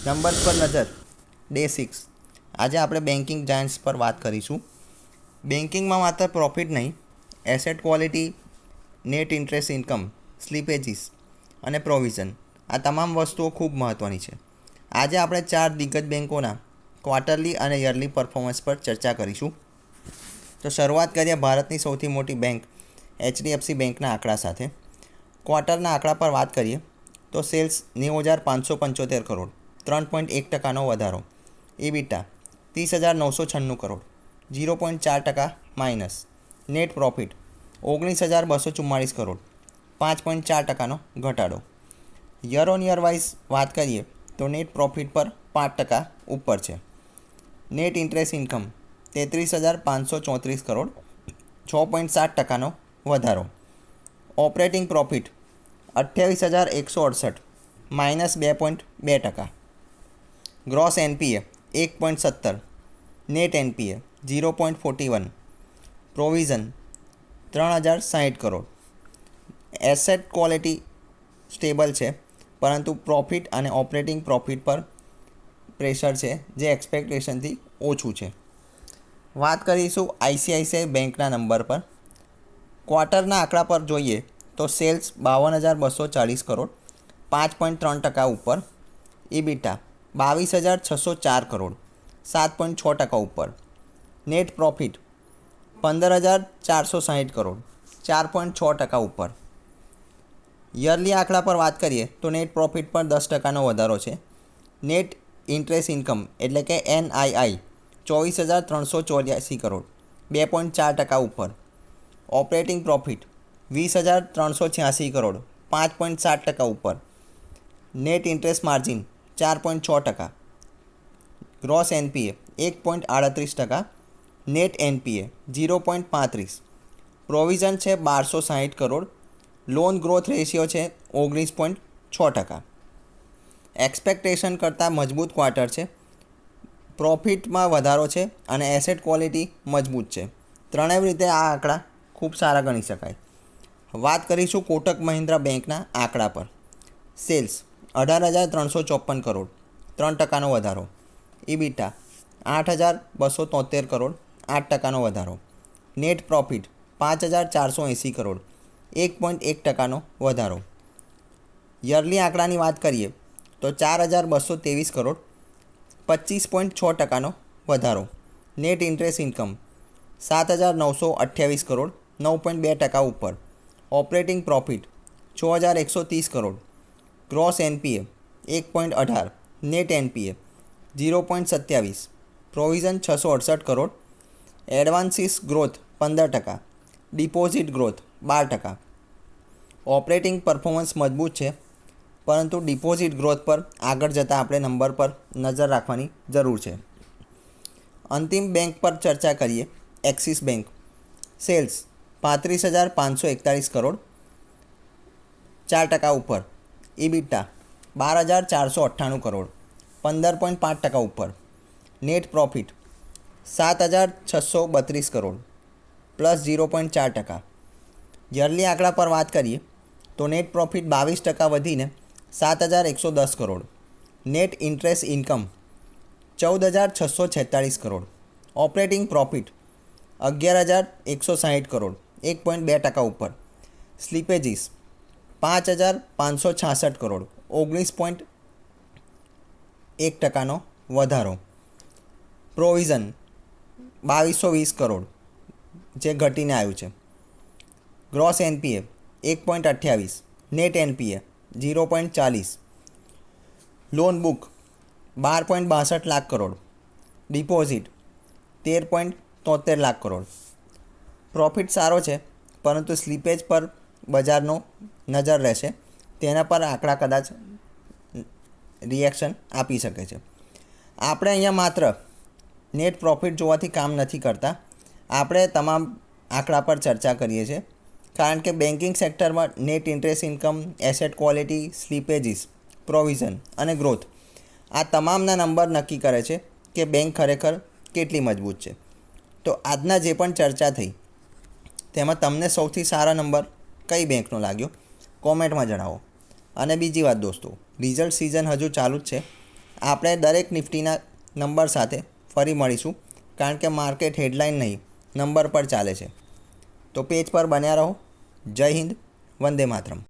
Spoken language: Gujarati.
નંબર્સ પર નજર ડે 6. આજે આપણે બેન્કિંગ જાયન્ટ્સ પર વાત કરીશું. બેન્કિંગમાં માત્ર પ્રોફિટ નહીં, asset quality, net interest income, slippages અને પ્રોવિઝન આ તમામ વસ્તુઓ ખૂબ મહત્ત્વની છે. આજે આપણે 4 દિગ્ગજ બેન્કોના ક્વાર્ટરલી અને યરલી પરફોર્મન્સ પર ચર્ચા કરીશું. તો શરૂઆત કરીએ ભારતની સૌથી મોટી બેંક HDFC બેંકના આંકડા સાથે. ક્વાર્ટરના આંકડા પર વાત કરીએ તો સેલ્સ 90,575 કરોડ, 3.1% વધારો. EBITDA 30,996 crore, 0.4% minus. Net profit 19,244 crore, 5.4%નો ઘટાડો. યર ઓન યર વાઇઝ વાત કરીએ તો નેટ પ્રોફિટ પર 5% ઉપર છે. નેટ ઇન્ટરેસ્ટ ઇન્કમ 33,534 કરોડ, 6.7%નો વધારો. Operating profit 28,168, -2.2%. Gross NPA 1.17, net NPA 0.41, provision 3,060 crore. Asset quality stable છે, પરંતુ પ્રોફિટ અને ઓપરેટિંગ પ્રોફિટ પર પ્રેશર છે, જે એક્સપેક્ટેશનથી ઓછું છે. વાત કરીશું ICICI બેંકના નંબર પર. ક્વાર્ટરના આંકડા પર જોઈએ તો સેલ્સ 52,240 કરોડ, 5.3% ઉપર. EBITDA 22,604 કરોડ, 7.6% ઉપર. નેટ પ્રોફિટ 15,460 કરોડ, 4.6% ઉપર. યરલી આંકડા પર વાત કરીએ તો નેટ પ્રોફિટ પર 10%નો વધારો છે. નેટ ઇન્ટરેસ્ટ ઇન્કમ એટલે કે NII 24,384 કરોડ, 2.4% ઉપર. ઓપરેટિંગ પ્રોફિટ 20,386 કરોડ, 5.7% ઉપર. Net interest margin 4.6%. Gross NPA 1.38%, net NPA 0.35. Provision છે 1,260 કરોડ. લોન ગ્રોથ રેશિયો છે 19.6%. એક્સપેક્ટેશન કરતાં મજબૂત ક્વાર્ટર છે. પ્રોફિટમાં વધારો છે અને એસેટ ક્વોલિટી મજબૂત છે. ત્રણેય રીતે આ આંકડા ખૂબ સારા ગણી શકાય. વાત કરીશું કોટક મહિન્દ્રા બેંકના આંકડા પર. સેલ્સ 18,354 કરોડ, 3%નો વધારો. EBITDA 8,273 કરોડ, 8%નો વધારો. નેટ પ્રોફિટ 5,480 કરોડ, 1.1%નો વધારો. યરલી આંકડાની વાત કરીએ તો 4,223 કરોડ, 25.6%નો વધારો. નેટ ઇન્ટરેસ્ટ ઇન્કમ 7,928 કરોડ, 9.2% ઉપર. Operating profit 6,130 crore. Gross NPA 1.18, net NPA 0.27. Provision 668 crore. Advances growth 15%, deposit growth 12%. Operating performance મજબૂત છે, પરંતુ ડિપોઝિટ ગ્રોથ પર આગળ જતાં આપણે નંબર પર નજર રાખવાની જરૂર છે. અંતિમ બેંક પર ચર્ચા કરીએ. Axis bank. સેલ્સ 35,541 કરોડ, 4% ઉપર. EBITDA 12,498 કરોડ, 15.5% ઉપર. Net profit 7,632 crore, +0.4%. યરલી આંકડા પર વાત કરીએ તો નેટ પ્રોફિટ 22% વધીને 7,110 crore. Net interest income 14,646 crore. Operating profit 11,160 crore, 1.2% ઉપર. સ્લીપેજીસ 5,566 કરોડ, 19.1%નો વધારો. પ્રોવિઝન 2,220 કરોડ, જે ઘટીને આવ્યું છે. Gross NPA 1.28, net NPA 0.40. Loan book 12.62 lakh crore. Deposit 13.73 lakh crore. Profit સારો છે, પરંતુ સ્લીપેજ પર બજારનો નજર રહેશે. તેના પર આંકડા કદાચ રિએક્શન આપી શકે છે. આપણે અહીંયા માત્ર નેટ પ્રોફિટ જોવાથી કામ નથી કરતા. આપણે તમામ આંકડા પર ચર્ચા કરીએ છીએ, કારણ કે બેન્કિંગ સેક્ટરમાં net interest income, asset quality, slippages, provision અને ગ્રોથ આ તમામના નંબર નક્કી કરે છે કે બેંક ખરેખર કેટલી મજબૂત છે. તો આજના જે પણ ચર્ચા થઈ તેમાં તમને સૌથી સારા નંબર કઈ બેંકનો લાગ્યો કોમેન્ટમાં જણાવો. અને બીજી વાત દોસ્તો, રિઝલ્ટ સિઝન હજુ ચાલુ જ છે, આપણે દરેક નિફ્ટીના નંબર સાથે ફરી મળીશું, કારણ કે માર્કેટ હેડલાઇન નહીં નંબર પર ચાલે છે. તો પેજ પર બન્યા રહો. જય હિન્દ, વંદે માતરમ.